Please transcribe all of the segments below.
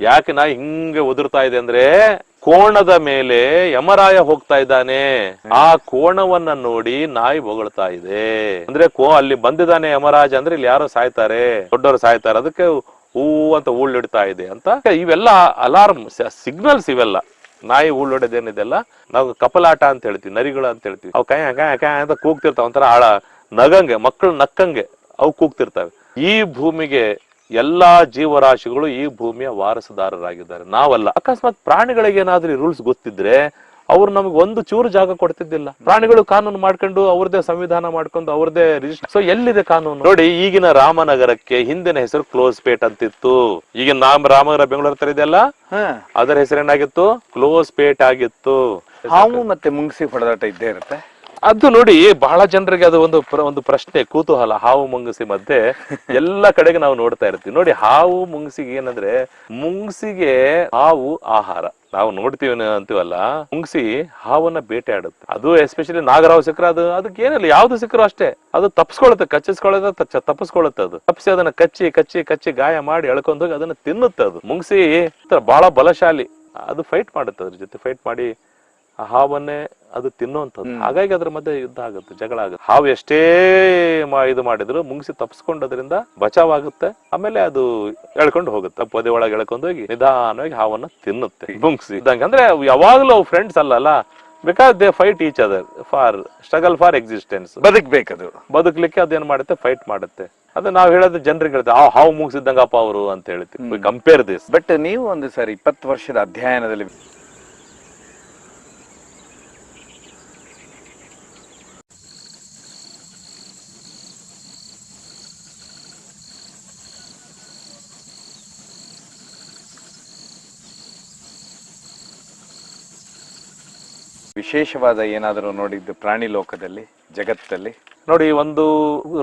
ಯಾಕೆ ನಾಯಿ ಹಿಂಗೆ ಉದುರ್ತಾ ಇದೆ ಅಂದ್ರೆ ಕೋಣದ ಮೇಲೆ ಯಮರಾಯ ಹೋಗ್ತಾ ಇದ್ದಾನೆ, ಆ ಕೋಣವನ್ನ ನೋಡಿ ನಾಯಿ ಬೊಗಳ್ತಾ ಇದೆ. ಅಂದ್ರೆ ಅಲ್ಲಿ ಬಂದಿದ್ದಾನೆ ಯಮರಾಜ ಅಂದ್ರೆ ಇಲ್ಲಿ ಯಾರೋ ಸಾಯ್ತಾರೆ, ದೊಡ್ಡವರು ಸಾಯ್ತಾರೆ, ಅದಕ್ಕೆ ಹೂ ಅಂತ ಊಳಿಡ್ತಾ ಇದೆ ಅಂತ. ಇವೆಲ್ಲ ಅಲಾರ್ಮ್ ಸಿಗ್ನಲ್ಸ್ ಇವೆಲ್ಲ. ನಾಯಿ ಊಳೊಡೆದೇನಿದೆಲ್ಲ ನಾವು ಕಪಲಾಟ ಅಂತ ಹೇಳ್ತೀವಿ, ನರಿಗಳು ಅಂತ ಹೇಳ್ತೀವಿ. ಅವು ಕೈ ಅಂತ ಕೂಗ್ತಿರ್ತಾವ, ಒಂಥರ ನಗಂಗೆ, ಮಕ್ಕಳು ನಕ್ಕಂಗೆ ಅವು ಕೂಗ್ತಿರ್ತವೆ. ಈ ಭೂಮಿಗೆ ಎಲ್ಲಾ ಜೀವರಾಶಿಗಳು ಈ ಭೂಮಿಯ ವಾರಸುದಾರರಾಗಿದ್ದಾರೆ, ನಾವಲ್ಲ. ಅಕಸ್ಮಾತ್ ಪ್ರಾಣಿಗಳಿಗೆ ಏನಾದ್ರೂ ರೂಲ್ಸ್ ಗೊತ್ತಿದ್ರೆ ಅವ್ರು ನಮ್ಗೆ ಒಂದು ಚೂರು ಜಾಗ ಕೊಡ್ತಿದ್ದಿಲ್ಲ. ಪ್ರಾಣಿಗಳು ಕಾನೂನು ಮಾಡ್ಕೊಂಡು ಅವ್ರದೇ ಸಂವಿಧಾನ ಮಾಡ್ಕೊಂಡು ಅವ್ರದೇ ರಿಜಿಸ್ಟರ್. ಸೊ ಎಲ್ಲಿದೆ ಕಾನೂನು ನೋಡಿ. ಈಗಿನ ರಾಮನಗರಕ್ಕೆ ಹಿಂದಿನ ಹೆಸರು ಕ್ಲೋಸ್ ಪೇಟ್ ಅಂತಿತ್ತು. ಈಗಿನ ರಾಮನಗರ ಬೆಂಗಳೂರು ತರ ಇದೆಯಲ್ಲ, ಅದರ ಹೆಸರೇನಾಗಿತ್ತು? ಕ್ಲೋಸ್ ಪೇಟ್ ಆಗಿತ್ತು. ಹಾವು ಮತ್ತೆ ಮುಂಗ್ಸಿ ಹೊಡೆದಾಟ ಇದ್ದೇ ಇರುತ್ತೆ. ಅದು ನೋಡಿ ಬಹಳ ಜನರಿಗೆ ಅದು ಒಂದು ಪ್ರಶ್ನೆ, ಕುತೂಹಲ. ಹಾವು ಮುಂಗುಸಿ ಮಧ್ಯೆ ಎಲ್ಲ ಕಡೆಗೆ ನಾವು ನೋಡ್ತಾ ಇರ್ತೀವಿ. ನೋಡಿ, ಹಾವು ಮುಂಗುಸಿಗೆ ಏನಂದ್ರೆ, ಮುಂಗುಸಿಗೆ ಹಾವು ಆಹಾರ. ನಾವು ನೋಡ್ತೀವಿ ಅಂತೀವಲ್ಲ, ಮುಂಗುಸಿ ಹಾವನ್ನ ಬೇಟೆ ಆಡುತ್ತೆ. ಅದು ಎಸ್ಪೆಷಲಿ ನಾಗರಾವ್ ಸಿಕ್ಕ್ರ ಅದಕ್ಕೆ ಏನಿಲ್ಲ, ಯಾವ್ದು ಸಿಕ್ಕರು ಅಷ್ಟೇ ಅದು ತಪ್ಪಿಸ್ಕೊಳುತ್ತೆ, ಕಚ್ಚಿಸ್ಕೊಳ್ಳುತ್ತೆ, ತಪ್ಪಿಸ್ಕೊಳ್ಳುತ್ತೆ. ಅದು ತಪ್ಪಿಸಿ ಅದನ್ನ ಕಚ್ಚಿ ಕಚ್ಚಿ ಕಚ್ಚಿ ಗಾಯ ಮಾಡಿ ಎಳ್ಕೊಂಡು ಹೋಗಿ ಅದನ್ನ ತಿನ್ನುತ್ತೆ. ಅದು ಮುಂಗುಸಿ ಬಹಳ ಬಲಶಾಲಿ, ಅದು ಫೈಟ್ ಮಾಡುತ್ತೆ, ಅದ್ರ ಜೊತೆ ಫೈಟ್ ಮಾಡಿ ಆ ಹಾವನ್ನೇ ಅದು ತಿನ್ನುವಂಥದ್ದು. ಹಾಗಾಗಿ ಅದ್ರ ಮಧ್ಯೆ ಯುದ್ಧ ಆಗುತ್ತೆ, ಜಗಳ ಆಗುತ್ತೆ. ಹಾವು ಎಷ್ಟೇ ಇದು ಮಾಡಿದ್ರು ಮುಂಗುಸಿ ತಪ್ಪಿಸ್ಕೊಂಡೋದ್ರಿಂದ ಬಚಾವ್ ಆಗುತ್ತೆ. ಆಮೇಲೆ ಅದು ಎಳ್ಕೊಂಡು ಹೋಗುತ್ತೆ, ಪೊದೆ ಒಳಗೆ ಎಳ್ಕೊಂಡು ಹೋಗಿ ನಿಧಾನವಾಗಿ ಹಾವನ್ನ ತಿನ್ನುತ್ತೆ ಮುಂಗುಸಿ ಇದ್ದಂಗೆ. ಅಂದ್ರೆ ಯಾವಾಗ್ಲೂ ಅವು ಫ್ರೆಂಡ್ಸ್ ಅಲ್ಲ, because they fight each other for struggle for existence. ಬದುಕ್ಬೇಕದು, ಬದುಕ್ಲಿಕ್ಕೆ ಅದೇನ್ ಮಾಡುತ್ತೆ, ಫೈಟ್ ಮಾಡುತ್ತೆ. ಅದು ನಾವ್ ಹೇಳೋದು ಜನರಿಗೆ ಹೇಳ್ತೇವೆ, ಹಾವು ಮುಂಗುಸಿದ್ದಂಗಪ್ಪ ಅವರು ಅಂತ ಹೇಳ್ತೀವಿ, ಕಂಪೇರ್ ದಿಸ್. ಬಟ್ ನೀವು ಒಂದು ಸಾರಿ 20 ವರ್ಷದ ಅಧ್ಯಯನದಲ್ಲಿ ವಿಶೇಷವಾದ ಏನಾದರೂ ನೋಡಿದ್ದು ಪ್ರಾಣಿ ಲೋಕದಲ್ಲಿ, ಜಗತ್ತಲ್ಲಿ? ನೋಡಿ, ಒಂದು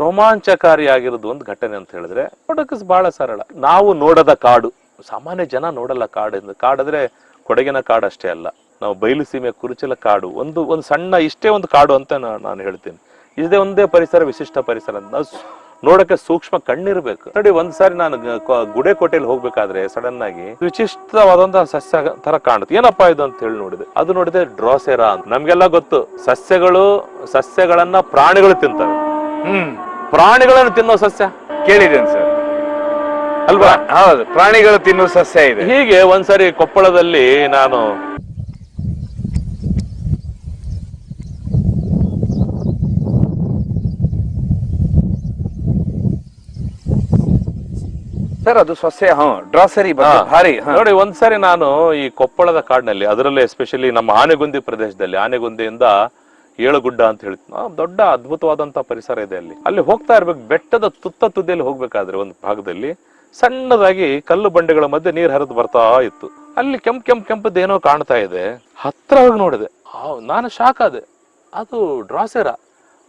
ರೋಮಾಂಚಕಾರಿಯಾಗಿರೋದು ಒಂದು ಘಟನೆ ಅಂತ ಹೇಳಿದ್ರೆ, ನೋಡಕ್ಕೆ ಬಹಳ ಸರಳ. ನಾವು ನೋಡದ ಕಾಡು, ಸಾಮಾನ್ಯ ಜನ ನೋಡಲ್ಲ ಕಾಡಿಂದ. ಕಾಡಂದ್ರೆ ಕೊಡಗಿನ ಕಾಡು ಅಷ್ಟೇ ಅಲ್ಲ, ನಾವು ಬಯಲು ಸೀಮೆ ಕುರುಚಲ ಕಾಡು, ಒಂದು ಸಣ್ಣ ಇಷ್ಟೇ ಒಂದು ಕಾಡು ಅಂತ ನಾನು ಹೇಳ್ತೀನಿ. ಇದೇ ಒಂದೇ ಪರಿಸರ, ವಿಶಿಷ್ಟ ಪರಿಸರ ಅಂತ. ನೋಡಕ್ಕೆ ಸೂಕ್ಷ್ಮ ಕಣ್ಣಿರ್ಬೇಕು. ನೋಡಿ, ಒಂದ್ಸಾರಿ ನಾನು ಗುಡೇಕೋಟೆಯಲ್ಲಿ ಹೋಗ್ಬೇಕಾದ್ರೆ ಸಡನ್ ಆಗಿ ವಿಶಿಷ್ಟವಾದಂತಹ ಸಸ್ಯ ತರ ಕಾಣುತ್ತೆ. ಏನಪ್ಪಾ ಇದು ಅಂತ ಹೇಳಿ ನೋಡಿದೆ. ಅದು ನೋಡಿದೆ ಡ್ರಾಸೆರಾ ಅಂತ. ನಮ್ಗೆಲ್ಲ ಗೊತ್ತು, ಸಸ್ಯಗಳನ್ನ ಪ್ರಾಣಿಗಳು ತಿಂತವೆ. ಪ್ರಾಣಿಗಳನ್ನು ತಿನ್ನೋ ಸಸ್ಯ ಕೇಳಿದ್ದೇನೆ ಸರ್, ಅಲ್ವಾ? ಹೌದು, ಪ್ರಾಣಿಗಳು ತಿನ್ನೋ ಸಸ್ಯ ಇದೆ. ಹೀಗೆ ಒಂದ್ಸರಿ ಕೊಪ್ಪಳದಲ್ಲಿ ನಾನು ಸರ್, ಅದು ಸಸ್ಯ ಡ್ರಾಸರಿ ಭಾರಿ ನೋಡಿ. ಒಂದ್ಸರಿ ನಾನು ಈ ಕೊಪ್ಪಳದ ಕಾಡಿನಲ್ಲಿ, ಅದರಲ್ಲೇ ಎಸ್ಪೆಷಲಿ ನಮ್ಮ ಆನೆಗುಂದಿ ಪ್ರದೇಶದಲ್ಲಿ, ಆನೆಗುಂದಿಯಿಂದ ಏಳುಗುಡ್ಡ ಅಂತ ಹೇಳ್ತೀವಿ, ದೊಡ್ಡ ಅದ್ಭುತವಾದಂತಹ ಪರಿಸರ ಇದೆ. ಅಲ್ಲಿ ಹೋಗ್ತಾ ಇರ್ಬೇಕು, ಬೆಟ್ಟದ ತುದಿಯಲ್ಲಿ ಹೋಗ್ಬೇಕಾದ್ರೆ ಒಂದು ಭಾಗದಲ್ಲಿ ಸಣ್ಣದಾಗಿ ಕಲ್ಲು ಬಂಡೆಗಳ ಮಧ್ಯೆ ನೀರ್ ಹರಿದು ಬರ್ತಾ ಇತ್ತು. ಅಲ್ಲಿ ಕೆಂಪದ್ದು ಏನೋ ಕಾಣ್ತಾ ಇದೆ. ಹತ್ರ ಹೋಗಿ ನೋಡಿದೆ, ನಾನು ಶಾಕ್ ಆದೆ. ಅದು ಡ್ರಾಸೆರಾ.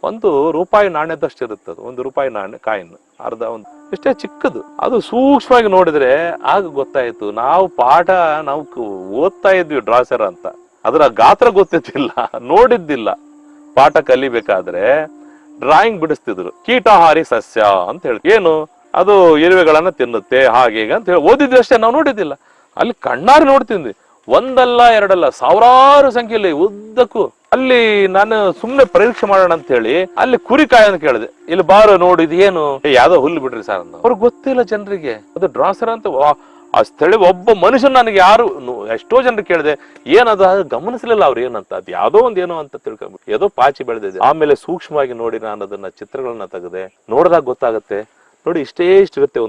₹1 ನಾಣ್ಯದಷ್ಟು ಇರುತ್ತೆ ಅದು. ₹1 ನಾಣ್ಯ ಕಾಯಿನ್, ಅರ್ಧ ಒಂದು ಇಷ್ಟೇ ಚಿಕ್ಕದು. ಅದು ಸೂಕ್ಷ್ಮವಾಗಿ ನೋಡಿದ್ರೆ ಆಗ ಗೊತ್ತಾಯ್ತು, ನಾವು ಓದ್ತಾ ಇದ್ವಿ ಡ್ರಾಸೆರಾ ಅಂತ, ಅದರ ಗಾತ್ರ ಗೊತ್ತಿದ್ದಿಲ್ಲ, ನೋಡಿದ್ದಿಲ್ಲ. ಪಾಠ ಕಲಿಬೇಕಾದ್ರೆ ಡ್ರಾಯಿಂಗ್ ಬಿಡಿಸ್ತಿದ್ರು, ಕೀಟಾಹಾರಿ ಸಸ್ಯ ಅಂತ ಹೇಳಿ. ಏನು ಅದು? ಇರುವೆಗಳನ್ನ ತಿನ್ನುತ್ತೆ, ಹಾಗೆ ಅಂತ ಹೇಳಿ ಓದಿದ್ವಿ ಅಷ್ಟೇ, ನಾವು ನೋಡಿದ್ದಿಲ್ಲ. ಅಲ್ಲಿ ಕಣ್ಣಾರಿ ನೋಡ್ತಿದ್ವಿ, ಒಂದಲ್ಲ ಎರಡಲ್ಲ, ಸಾವಿರಾರು ಸಂಖ್ಯೆಯಲ್ಲಿ ಉದ್ದಕ್ಕೂ. ಅಲ್ಲಿ ನಾನು ಸುಮ್ನೆ ಪರೀಕ್ಷೆ ಮಾಡೋಣ ಅಂತ ಹೇಳಿ ಅಲ್ಲಿ ಕುರಿಕಾಯಿ ಅಂತ ಕೇಳಿದೆ. ಇಲ್ಲಿ ಬಾರು ನೋಡಿ, ಇದು ಏನು? ಯಾವ್ದೋ ಹುಲ್ಲು ಬಿಡ್ರಿ ಸರ್ ಅಂತ. ಅವ್ರಿಗೆ ಗೊತ್ತಿಲ್ಲ ಜನರಿಗೆ ಅದು ಡ್ರಾಸೆರಾ ಅಂತ. ಆ ಸ್ಥಳ ಒಬ್ಬ ಮನುಷ್ಯನ ನನಗೆ ಎಷ್ಟೋ ಜನರಿಗೆ ಕೇಳಿದೆ, ಏನದು? ಗಮನಿಸಲಿಲ್ಲ ಅವ್ರು ಏನಂತ. ಅದು ಯಾವ್ದೋ ಏನೋ ಅಂತ ತಿಳ್ಕೊಂಡ್ಬಿಟ್ಟು, ಏದೋ ಪಾಚಿ ಬೆಳೆದಿದೆ. ಆಮೇಲೆ ಸೂಕ್ಷ್ಮವಾಗಿ ನೋಡಿ ನಾನು ಅದನ್ನ ಚಿತ್ರಗಳನ್ನ ತೆಗೆದೆ. ನೋಡಿದಾಗ ಗೊತ್ತಾಗುತ್ತೆ, ನೋಡಿ ಇಷ್ಟೇ ಇರುತ್ತೆ,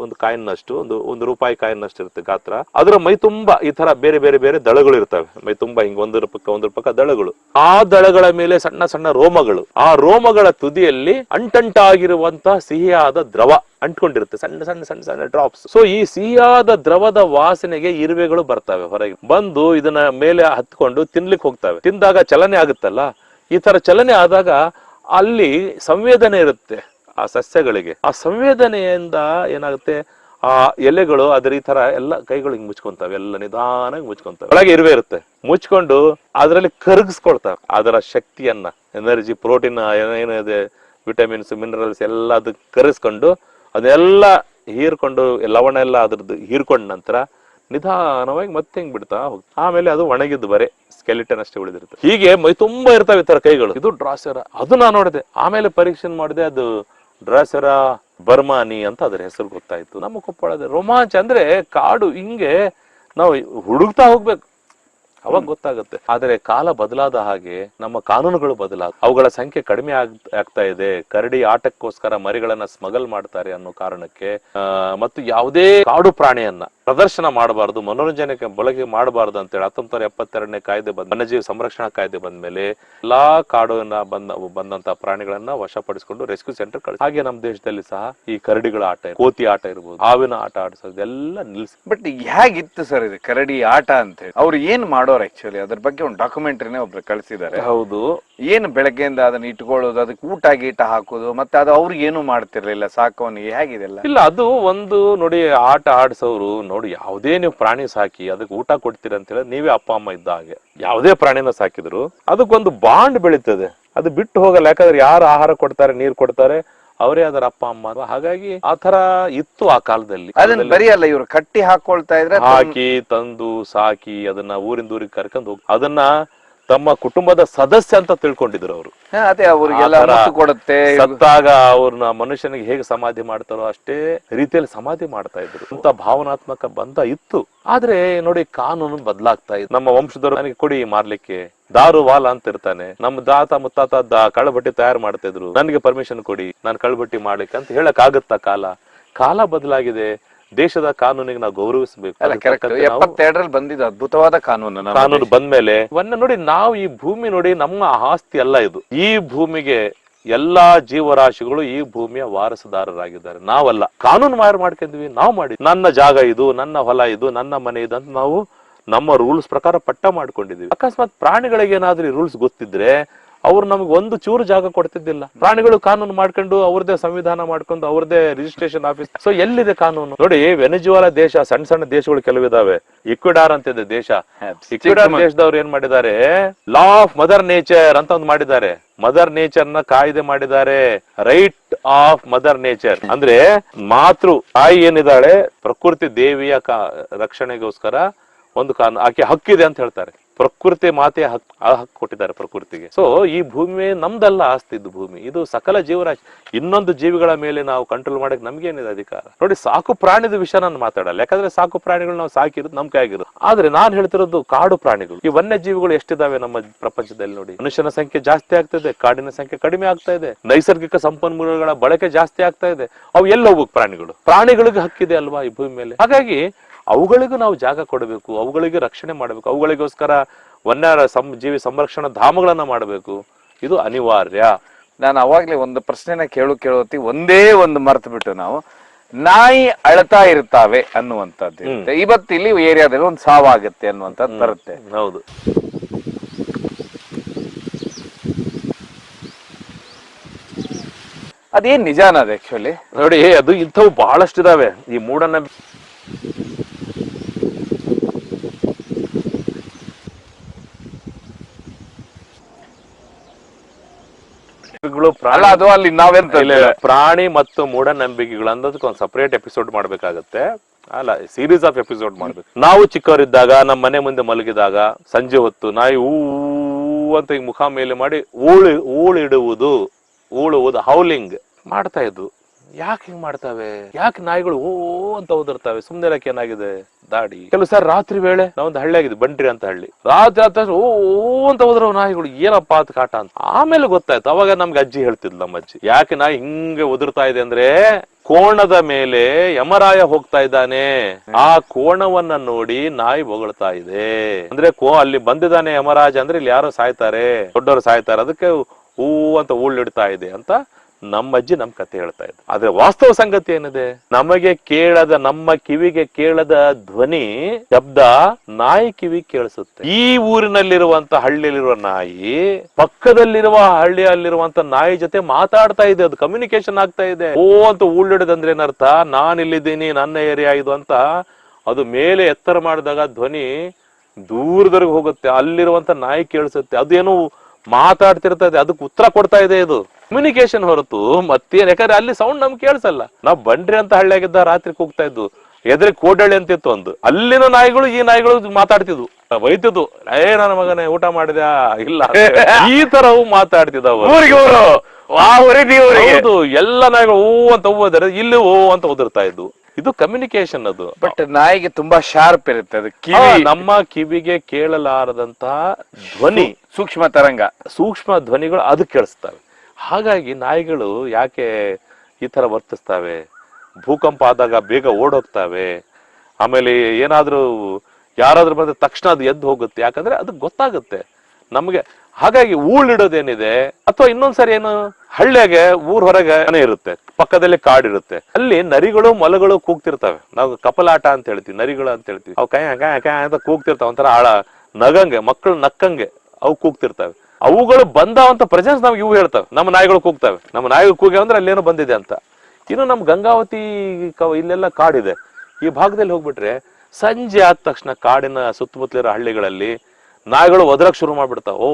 ಒಂದು ಕಾಯಿನ್ನಷ್ಟು, ಒಂದು ರೂಪಾಯಿ ಕಾಯಿನ್ನಷ್ಟು ಇರುತ್ತೆ ಗಾತ್ರ. ಅದರ ಮೈ ತುಂಬಾ ಈ ತರ ಬೇರೆ ಬೇರೆ ಬೇರೆ ದಳಗಳು ಇರ್ತವೆ. ಮೈ ತುಂಬಾ ಹಿಂಗ್ ಒಂದ್ರ ಪಕ್ಕ ದಳಗಳು. ಆ ದಳಗಳ ಮೇಲೆ ಸಣ್ಣ ಸಣ್ಣ ರೋಮಗಳು. ಆ ರೋಮಗಳ ತುದಿಯಲ್ಲಿ ಅಂಟಂಟಾಗಿರುವಂತಹ ಸಿಹಿಯಾದ ದ್ರವ ಅಂಟ್ಕೊಂಡಿರುತ್ತೆ, ಸಣ್ಣ ಸಣ್ಣ ಸಣ್ಣ ಸಣ್ಣ ಡ್ರಾಪ್ಸ್. ಸೊ ಈ ಸಿಹಿಯಾದ ದ್ರವದ ವಾಸನೆಗೆ ಇರುವೆಗಳು ಬರ್ತವೆ ಹೊರಗೆ ಬಂದು, ಇದನ್ನ ಮೇಲೆ ಹತ್ಕೊಂಡು ತಿನ್ಲಿಕ್ಕೆ ಹೋಗ್ತವೆ. ತಿಂದಾಗ ಚಲನೆ ಆಗುತ್ತಲ್ಲ, ಈ ತರ ಚಲನೆ ಆದಾಗ ಅಲ್ಲಿ ಸಂವೇದನೆ ಇರುತ್ತೆ ಆ ಸಸ್ಯಗಳಿಗೆ. ಆ ಸಂವೇದನೆಯಿಂದ ಏನಾಗುತ್ತೆ, ಆ ಎಲೆಗಳು ಅದ್ರ ಈ ತರ ಎಲ್ಲ ಕೈಗಳು ಹಿಂಗ್ ಮುಚ್ಕೊಂತಾವೆ, ಎಲ್ಲ ನಿಧಾನಾಗಿ ಮುಚ್ಕೊಂತಾವೆ. ಒಳಗೆ ಇರುವೆ ಇರುತ್ತೆ, ಮುಚ್ಕೊಂಡು ಅದರಲ್ಲಿ ಕರಗಿಸ್ಕೊಳ್ತಾವೆ ಅದರ ಶಕ್ತಿಯನ್ನ, ಎನರ್ಜಿ, ಪ್ರೋಟೀನ್ ಏನಿದೆ, ವಿಟಮಿನ್ಸ್, ಮಿನರಲ್ಸ್ ಎಲ್ಲ ಅದು ಕರಗಿಸ್ಕೊಂಡು ಅದೆಲ್ಲ ಹೀರ್ಕೊಂಡು, ಲವಣ ಎಲ್ಲ ಅದ್ರದ್ದು ಹೀರ್ಕೊಂಡ ನಂತರ ನಿಧಾನವಾಗಿ ಮತ್ತೆ ಹಿಂಗ್ ಬಿಡ್ತಾ ಹೋಗ್ತದೆ. ಆಮೇಲೆ ಅದು ಒಣಗಿದ್ದು ಬರೆ ಸ್ಕೆಲಿಟನ್ ಅಷ್ಟೇ ಉಳಿದಿರುತ್ತೆ. ಹೀಗೆ ಮೈ ತುಂಬಾ ಇರ್ತಾವೆ ಈ ತರ ಕೈಗಳು. ಇದು ಡ್ರಾಸೆರಾ, ಅದು ನಾನು ನೋಡಿದೆ. ಆಮೇಲೆ ಪರೀಕ್ಷೆ ಮಾಡಿದೆ, ಅದು ಡ್ರಾಸೆರಾ ಬರ್ಮಾನಿ ಅಂತ ಅದ್ರ ಹೆಸರು ಗೊತ್ತಾಯ್ತು. ನಮ್ಮ ಕೊಪ್ಪಳದ ರೋಮಾಂಚ ಅಂದ್ರೆ ಕಾಡು ಹಿಂಗೆ ನಾವು ಹುಡುಕ್ತಾ ಹೋಗ್ಬೇಕು, ಅವಾಗ ಗೊತ್ತಾಗುತ್ತೆ. ಆದ್ರೆ ಕಾಲ ಬದಲಾದ ಹಾಗೆ ನಮ್ಮ ಕಾನೂನುಗಳು ಬದಲಾದ, ಅವುಗಳ ಸಂಖ್ಯೆ ಕಡಿಮೆ ಆಗ್ತಾ ಇದೆ. ಕರಡಿ ಆಟಕ್ಕೋಸ್ಕರ ಮರಿಗಳನ್ನ ಸ್ಮಗಲ್ ಮಾಡ್ತಾರೆ ಅನ್ನೋ ಕಾರಣಕ್ಕೆ, ಮತ್ತು ಯಾವುದೇ ಕಾಡು ಪ್ರಾಣಿಯನ್ನ ಪ್ರದರ್ಶನ ಮಾಡಬಾರದು, ಮನೋರಂಜನೆಗೆ ಬಳಕೆ ಮಾಡಬಾರದು ಅಂತೇಳಿ 1972ನೇ ಕಾಯ್ದೆ ವನ್ಯಜೀವಿ ಸಂರಕ್ಷಣಾ ಕಾಯ್ದೆ ಬಂದ್ಮೇಲೆ ಎಲ್ಲಾ ಕಾಡನ್ನ ಬಂದಂತ ಪ್ರಾಣಿಗಳನ್ನ ವಶಪಡಿಸಿಕೊಂಡು ರೆಸ್ಕ್ಯೂ ಸೆಂಟರ್ ಕಳಿಸಿ. ಹಾಗೆ ನಮ್ಮ ದೇಶದಲ್ಲಿ ಸಹ ಈ ಕರಡಿಗಳ ಆಟ, ಕೋತಿ ಆಟ ಇರ್ಬೋದು, ಹಾವಿನ ಆಟ ಆಡಿಸೋದು ಎಲ್ಲ ನಿಲ್ಸಿ. ಬಟ್ ಹೇಗಿತ್ತು ಸರ್ ಇದು ಕರಡಿ ಆಟ ಅಂತ ಹೇಳಿ? ಅವ್ರು ಏನ್ ಮಾಡೋರು ಆಕ್ಚುಲಿ? ಅದ್ರ ಬಗ್ಗೆ ಒಂದು ಡಾಕ್ಯುಮೆಂಟ್ರಿನೇ ಒಬ್ರು ಕಳಿಸಿದ್ದಾರೆ. ಹೌದು, ಏನು ಬೆಳಗ್ಗೆಯಿಂದ ಅದನ್ನ ಇಟ್ಕೊಳ್ಳೋದು, ಅದಕ್ಕೆ ಊಟ ಗೀಟ ಹಾಕೋದು, ಮತ್ತೆ ಅದು ಅವ್ರಿಗೆ ಏನು ಮಾಡ್ತಿರ್ಲಿಲ್ಲ ಸಾಕವನಿಗೆ, ಹೇಗಿದೆಲ್ಲ? ಇಲ್ಲ, ಅದು ಒಂದು ನೋಡಿ, ಆಟ ಆಡ್ಸೋರು ನೋಡಿ, ಯಾವುದೇ ನೀವು ಪ್ರಾಣಿ ಸಾಕಿ ಅದಕ್ಕೆ ಊಟ ಕೊಡ್ತೀರ ಅಂತ ಹೇಳಿ ನೀವೇ ಅಪ್ಪ ಅಮ್ಮ ಇದ್ದ ಹಾಗೆ. ಯಾವುದೇ ಪ್ರಾಣಿನ ಸಾಕಿದ್ರು ಅದಕ್ಕೊಂದು ಬಾಂಡ್ ಬೆಳೀತದೆ, ಅದು ಬಿಟ್ಟು ಹೋಗಲ್ಲ. ಯಾಕಂದ್ರೆ ಯಾರು ಆಹಾರ ಕೊಡ್ತಾರೆ, ನೀರು ಕೊಡ್ತಾರೆ, ಅವರೇ ಅದರ ಅಪ್ಪ ಅಮ್ಮ. ಹಾಗಾಗಿ ಆ ತರ ಇತ್ತು ಆ ಕಾಲದಲ್ಲಿ. ಅದನ್ನ ಬರೀ ಅಲ್ಲ, ಇವ್ರು ಕಟ್ಟಿ ಹಾಕೊಳ್ತಾ ಇದ್ರೆ, ಹಾಕಿ ತಂದು ಸಾಕಿ ಅದನ್ನ ಊರಿಂದ ಊರಿಗೆ ಕರ್ಕೊಂಡು ಹೋಗಿ ಅದನ್ನ ತಮ್ಮ ಕುಟುಂಬದ ಸದಸ್ಯ ಅಂತ ತಿಳ್ಕೊಂಡಿದ್ರು ಅವರು. ಅದೇ ಅವ್ರಿಗೆಲ್ಲ ಕೊಡುತ್ತೆ. ಸತ್ತಾಗ ಅವ್ರನ್ನ ಮನುಷ್ಯನಿಗೆ ಹೇಗೆ ಸಮಾಧಿ ಮಾಡ್ತಾರೋ ಅಷ್ಟೇ ರೀತಿಯಲ್ಲಿ ಸಮಾಧಿ ಮಾಡ್ತಾ ಇದ್ರು. ಅಂತ ಭಾವನಾತ್ಮಕ ಬಂಧ ಇತ್ತು. ಆದ್ರೆ ನೋಡಿ, ಕಾನೂನು ಬದಲಾಗ್ತಾ ಇತ್ತು. ನಮ್ಮ ವಂಶದವರು ನನಗೆ ಕೊಡಿ ಮಾರ್ಲಿಕ್ಕೆ, ದಾರು ವಾಲ ಅಂತ ಇರ್ತಾನೆ. ನಮ್ಮ ತಾತ ಮುತ್ತಾತ ಕಳ್ಳಬಟ್ಟಿ ತಯಾರು ಮಾಡ್ತಾ ಇದ್ರು, ನನಗೆ ಪರ್ಮಿಷನ್ ಕೊಡಿ ನಾನು ಕಳ್ಳಬಟ್ಟಿ ಮಾಡ್ಲಿಕ್ಕೆ ಅಂತ ಹೇಳಕ್ ಆಗುತ್ತಾ? ಕಾಲ ಬದಲಾಗಿದೆ. ದೇಶದ ಕಾನೂನಿಗೆ ನಾವು ಗೌರವಿಸಬೇಕು. 72ರಲ್ಲಿ ಬಂದಿದ್ದು ಅದ್ಭುತವಾದ ಕಾನೂನು ಬಂದ್ಮೇಲೆ ನೋಡಿ, ನಾವು ಈ ಭೂಮಿ ನೋಡಿ, ನಮ್ಮ ಆಸ್ತಿ ಅಲ್ಲ ಇದು. ಈ ಭೂಮಿಗೆ ಎಲ್ಲಾ ಜೀವರಾಶಿಗಳು ಈ ಭೂಮಿಯ ವಾರಸುದಾರರಾಗಿದ್ದಾರೆ, ನಾವಲ್ಲ. ಕಾನೂನು ಮಾಡ್ಕೊಂಡಿದ್ವಿ, ನಾವು ಮಾಡಿ, ನನ್ನ ಜಾಗ ಇದು, ನನ್ನ ಹೊಲ ಇದು, ನನ್ನ ಮನೆ ಇದು ಅಂತ ನಾವು ನಮ್ಮ ರೂಲ್ಸ್ ಪ್ರಕಾರ ಪಟ್ಟ ಮಾಡ್ಕೊಂಡಿದೀವಿ. ಅಕಸ್ಮಾತ್ ಪ್ರಾಣಿಗಳಿಗೆ ಏನಾದ್ರೂ ರೂಲ್ಸ್ ಗೊತ್ತಿದ್ರೆ ಅವ್ರು ನಮ್ಗೆ ಒಂದು ಚೂರು ಜಾಗ ಕೊಡ್ತಿದ್ದಿಲ್ಲ. ಪ್ರಾಣಿಗಳು ಕಾನೂನು ಮಾಡ್ಕೊಂಡು ಅವ್ರದೇ ಸಂವಿಧಾನ ಮಾಡ್ಕೊಂಡು ಅವ್ರದೇ ರಿಜಿಸ್ಟ್ರೇಷನ್ ಆಫೀಸ್. ಸೊ ಎಲ್ಲಿದೆ ಕಾನೂನು? ನೋಡಿ, ವೆನೆಜುವೆಲಾ ದೇಶ, ಸಣ್ಣ ಸಣ್ಣ ದೇಶಗಳು ಕೆಲವಿದಾವೆ. ಇಕ್ವಿಡಾರ್ ಅಂತ ಇದೆ ದೇಶ. ಇಕ್ವಿಡಾರ್ ದೇಶದವ್ರು ಏನ್ ಮಾಡಿದ್ದಾರೆ, ಲಾ ಆಫ್ ಮದರ್ ನೇಚರ್ ಅಂತ ಒಂದು ಮಾಡಿದ್ದಾರೆ. ಮದರ್ ನೇಚರ್ ನ ಕಾಯ್ದೆ ಮಾಡಿದ್ದಾರೆ. ರೈಟ್ ಆಫ್ ಮದರ್ ನೇಚರ್ ಅಂದ್ರೆ ಮಾತೃ ತಾಯಿ ಏನಿದ್ದಾಳೆ, ಪ್ರಕೃತಿ ದೇವಿಯ ರಕ್ಷಣೆಗೋಸ್ಕರ ಒಂದು ಕಾನೂನು, ಆಕೆ ಹಕ್ಕಿದೆ ಅಂತ ಹೇಳ್ತಾರೆ. ಪ್ರಕೃತಿ ಮಾತೆ ಹಕ್ಕು ಕೊಟ್ಟಿದ್ದಾರೆ ಪ್ರಕೃತಿಗೆ. ಸೊ ಈ ಭೂಮಿ ನಮ್ದಲ್ಲ, ಆಸ್ತಿ ಇದ್ದು ಭೂಮಿ ಇದು ಸಕಲ ಜೀವರಾಶಿ. ಇನ್ನೊಂದು ಜೀವಿಗಳ ಮೇಲೆ ನಾವು ಕಂಟ್ರೋಲ್ ಮಾಡಕ್ ನಮ್ಗೇನಿದೆ ಅಧಿಕಾರ? ನೋಡಿ, ಸಾಕು ಪ್ರಾಣಿದ ವಿಷಯ ನಾನು ಮಾತಾಡಲ್ಲ, ಯಾಕಂದ್ರೆ ಸಾಕು ಪ್ರಾಣಿಗಳು ನಾವು ಸಾಕಿರೋದು ನಮ್ ಕೈಯಾಗಿರೋದು. ಆದ್ರೆ ನಾನ್ ಹೇಳ್ತಿರೋದು ಕಾಡು ಪ್ರಾಣಿಗಳು. ಈ ವನ್ಯ ಜೀವಿಗಳು ಎಷ್ಟಿದಾವೆ ನಮ್ಮ ಪ್ರಪಂಚದಲ್ಲಿ ನೋಡಿ. ಮನುಷ್ಯನ ಸಂಖ್ಯೆ ಜಾಸ್ತಿ ಆಗ್ತದೆ, ಕಾಡಿನ ಸಂಖ್ಯೆ ಕಡಿಮೆ ಆಗ್ತಾ ಇದೆ, ನೈಸರ್ಗಿಕ ಸಂಪನ್ಮೂಲಗಳ ಬಳಕೆ ಜಾಸ್ತಿ ಆಗ್ತಾ ಇದೆ. ಅವು ಎಲ್ಲ ಹೋಗ್ಬೇಕು ಪ್ರಾಣಿಗಳು. ಪ್ರಾಣಿಗಳಿಗೆ ಹಕ್ಕಿದೆ ಅಲ್ವಾ ಈ ಭೂಮಿ ಮೇಲೆ. ಹಾಗಾಗಿ ಅವುಗಳಿಗೂ ನಾವು ಜಾಗ ಕೊಡಬೇಕು, ಅವುಗಳಿಗೆ ರಕ್ಷಣೆ ಮಾಡಬೇಕು, ಅವುಗಳಿಗೋಸ್ಕರ ಜೀವಿ ಸಂರಕ್ಷಣಾ ಧಾಮಗಳನ್ನ ಮಾಡಬೇಕು. ಇದು ಅನಿವಾರ್ಯ. ನಾನು ಅವಾಗ್ಲೇ ಒಂದು ಪ್ರಶ್ನೆನ ಕೇಳೋತಿ ಒಂದೇ ಒಂದು ಮರ್ತು ಬಿಟ್ಟು, ನಾವು ನಾಯಿ ಅಳ್ತಾ ಇರ್ತಾವೆ ಅನ್ನುವಂಥದ್ದು ಇರುತ್ತೆ. ಇವತ್ತು ಇಲ್ಲಿ ಏರಿಯಾದಲ್ಲಿ ಒಂದು ಸಾವಾಗುತ್ತೆ ಅನ್ನುವಂಥದ್ದು ಬರುತ್ತೆ. ಹೌದು, ಅದೇನ್ ನಿಜಾನ ಅದು ಆಕ್ಚುಲಿ? ನೋಡಿ, ಅದು ಇಂಥವು ಬಹಳಷ್ಟು ಇದಾವೆ. ಈ ಮೂಢನಂಬಿಕೆ ಅದು ಅಲ್ಲಿ ನಾವೆಂತ ಪ್ರಾಣಿ ಮತ್ತು ಮೂಢನಂಬಿಕೆಗಳು ಅನ್ನೋದಕ್ಕೆ ಒಂದು ಸಪರೇಟ್ ಎಪಿಸೋಡ್ ಮಾಡ್ಬೇಕಾಗತ್ತೆ. ಅಲ್ಲ, ಸೀರೀಸ್ ಆಫ್ ಎಪಿಸೋಡ್ ಮಾಡ್ಬೇಕು. ನಾವು ಚಿಕ್ಕವರಿದ್ದಾಗ ನಮ್ಮ ಮನೆ ಮುಂದೆ ಮಲಗಿದಾಗ ಸಂಜೆ ಹೊತ್ತು ನಾಯಿ ಹೂ ಅಂತ ಈಗ ಮುಖ ಮೇಲೆ ಮಾಡಿ ಊಳಿಡುವುದು, ಹೌಲಿಂಗ್ ಮಾಡ್ತಾ ಇದ್ವು. ಯಾಕೆ ಹಿಂಗ್ ಮಾಡ್ತಾವೆ? ಯಾಕೆ ನಾಯಿಗಳು ಓ ಅಂತ ಓದಿರ್ತಾವೆ? ಸುಮ್ನೆ ಏನಾಗಿದೆ ದಾಡಿ. ಕೆಲವು ಸಾರಿ ರಾತ್ರಿ ವೇಳೆ ನಾವೊಂದು ಹಳ್ಳಿ ಆಗಿದೆ, ಬಂಟ್ರಿ ಅಂತ ಹಳ್ಳಿ. ರಾತ್ರಿ ಓ ಅಂತ ಹೋದ್ರ ನಾಯಿಗಳು, ಏನಪ್ಪಾ ಅಂತ ಕಾಟ ಅಂತ. ಆಮೇಲೆ ಗೊತ್ತಾಯ್ತು. ಅವಾಗ ನಮ್ಗೆ ಅಜ್ಜಿ ಹೇಳ್ತಿದ್ಲು, ನಮ್ಮ ಅಜ್ಜಿ, ಯಾಕೆ ನಾಯಿ ಹಿಂಗೆ ಉದುರ್ತಾ ಇದೆ ಅಂದ್ರೆ ಕೋಣದ ಮೇಲೆ ಯಮರಾಯ ಹೋಗ್ತಾ ಇದ್ದಾನೆ, ಆ ಕೋಣವನ್ನ ನೋಡಿ ನಾಯಿ ಬೊಗಳ್ತಾ ಇದೆ. ಅಂದ್ರೆ ಅಲ್ಲಿ ಬಂದಿದ್ದಾನೆ ಯಮರಾಜ ಅಂದ್ರೆ ಇಲ್ಲಿ ಯಾರೋ ಸಾಯ್ತಾರೆ, ದೊಡ್ಡವರು ಸಾಯ್ತಾರೆ, ಅದಕ್ಕೆ ಹೂ ಅಂತ ಊಳಿಡ್ತಾ ಇದೆ ಅಂತ ನಮ್ಮ ಅಜ್ಜಿ ನಮ್ ಕತೆ ಹೇಳ್ತಾ ಇದ್ರು. ಆದ್ರೆ ವಾಸ್ತವ ಸಂಗತಿ ಏನಿದೆ, ನಮಗೆ ಕೇಳದ, ನಮ್ಮ ಕಿವಿಗೆ ಕೇಳದ ಧ್ವನಿ ಶಬ್ದ ನಾಯಿ ಕಿವಿ ಕೇಳಿಸುತ್ತೆ. ಈ ಊರಿನಲ್ಲಿರುವಂತ ಹಳ್ಳಿಯಲ್ಲಿರುವ ನಾಯಿ ಪಕ್ಕದಲ್ಲಿರುವ ಹಳ್ಳಿಯಲ್ಲಿರುವಂತ ನಾಯಿ ಜೊತೆ ಮಾತಾಡ್ತಾ ಇದೆ, ಅದು ಕಮ್ಯುನಿಕೇಶನ್ ಆಗ್ತಾ ಇದೆ. ಓ ಅಂತ ಊಳಿಡೋದಂದ್ರೆ ಏನರ್ಥ, ನಾನ್ ಇಲ್ಲಿದ್ದೀನಿ, ನನ್ನ ಏರಿಯಾ ಇದು ಅಂತ. ಅದು ಮೇಲೆ ಎತ್ತರ ಮಾಡಿದಾಗ ಧ್ವನಿ ದೂರದವರೆಗೆ ಹೋಗುತ್ತೆ, ಅಲ್ಲಿರುವಂತ ನಾಯಿ ಕೇಳಿಸುತ್ತೆ. ಅದೇನು ಮಾತಾಡ್ತಿರ್ತದೆ, ಅದಕ್ಕೆ ಉತ್ತರ ಕೊಡ್ತಾ ಇದೆ. ಇದು ಕಮ್ಯುನಿಕೇಶನ್ ಹೊರತು ಮತ್ತೇನ್? ಯಾಕಂದ್ರೆ ಅಲ್ಲಿ ಸೌಂಡ್ ನಮ್ಗೆ ಕೇಳಿಸಲ್ಲ. ನಾವ್ ಬಂಡ್ರಿ ಅಂತ ಹಳ್ಳಿಯಾಗಿದ್ದ ರಾತ್ರಿ ಕೂಗ್ತಾ ಇದ್ದು, ಎದುರಿಗೆ ಕೋಡಳ್ಳಿ ಅಂತಿತ್ತು ಒಂದು, ಅಲ್ಲಿನ ನಾಯಿಗಳು ಈ ನಾಯಿಗಳು ಮಾತಾಡ್ತಿದ್ವು, ಬೈತಿದ್ವು, ನನ್ನ ಮಗನೇ ಊಟ ಮಾಡಿದ ಇಲ್ಲ ಈ ತರ ಅವು ಮಾತಾಡ್ತಿದ್ದವು. ಹೌದು, ಎಲ್ಲ ನಾಯಿಗಳು ಓ ಅಂತ ಹೋದರೆ ಇಲ್ಲಿ ಓ ಅಂತ ಓದಿರ್ತಾ ಇದ್ವು. ಇದು ಕಮ್ಯುನಿಕೇಶನ್ ಅದು. ಬಟ್ ನಾಯಿಗೆ ತುಂಬಾ ಶಾರ್ಪ್ ಇರುತ್ತೆ ಅದು, ನಮ್ಮ ಕಿವಿಗೆ ಕೇಳಲಾರದಂತಹ ಧ್ವನಿ, ಸೂಕ್ಷ್ಮ ಧ್ವನಿಗಳು ಅದು ಕೇಳಿಸ್ತವೆ. ಹಾಗಾಗಿ ನಾಯಿಗಳು ಯಾಕೆ ಈ ತರ ವರ್ತಿಸ್ತವೆ, ಭೂಕಂಪ ಆದಾಗ ಬೇಗ ಓಡೋಗ್ತವೆ, ಆಮೇಲೆ ಏನಾದ್ರೂ ಯಾರಾದ್ರೂ ಬಂದ ತಕ್ಷಣ ಅದು ಎದ್ದು ಹೋಗುತ್ತೆ, ಯಾಕಂದ್ರೆ ಅದು ಗೊತ್ತಾಗುತ್ತೆ ನಮ್ಗೆ. ಹಾಗಾಗಿ ಊಳಿಡೋದೇನಿದೆ, ಅಥವಾ ಇನ್ನೊಂದ್ಸರಿ ಏನು, ಹಳ್ಳಿಯಾಗೆ ಊರ್ ಹೊರಗೆ ಮನೆ ಇರುತ್ತೆ, ಪಕ್ಕದಲ್ಲಿ ಕಾಡಿರುತ್ತೆ, ಅಲ್ಲಿ ನರಿಗಳು ಮೊಲಗಳು ಕೂಗ್ತಿರ್ತವೆ. ನಾವು ಕಪಲಾಟ ಅಂತ ಹೇಳ್ತೀವಿ, ನರಿಗಳು ಅಂತ ಹೇಳ್ತೀವಿ. ಅವು ಕಾಯ ಅಂತ ಕೂಗ್ತಿರ್ತಾವ, ಒಂಥರ ನಗಂಗೆ, ಮಕ್ಕಳು ನಕ್ಕಂಗೆ ಅವು ಕೂಗ್ತಿರ್ತವೆ. ಅವುಗಳು ಬಂದಾವಂತ ಪ್ರೆಸೆನ್ಸ್ ನಮ್ಗೆ ಇವು ಹೇಳ್ತವೆ, ನಮ್ಮ ನಾಯಿಗಳು ಕೂಗ್ತವೆ. ನಮ್ಮ ನಾಯಿಗಳು ಕೂಗಿ ಅಂದ್ರೆ ಅಲ್ಲೇನೋ ಬಂದಿದೆ ಅಂತ. ಇನ್ನು ನಮ್ ಗಂಗಾವತಿ ಇಲ್ಲೆಲ್ಲ ಕಾಡಿದೆ, ಈ ಭಾಗದಲ್ಲಿ ಹೋಗ್ಬಿಟ್ರೆ ಸಂಜೆ ಆದ ತಕ್ಷಣ ಕಾಡಿನ ಸುತ್ತಮುತ್ತಲಿರೋ ಹಳ್ಳಿಗಳಲ್ಲಿ ನಾಯಿಗಳು ಒದರಕ್ ಶುರು ಮಾಡ್ಬಿಡ್ತಾವ, ಓ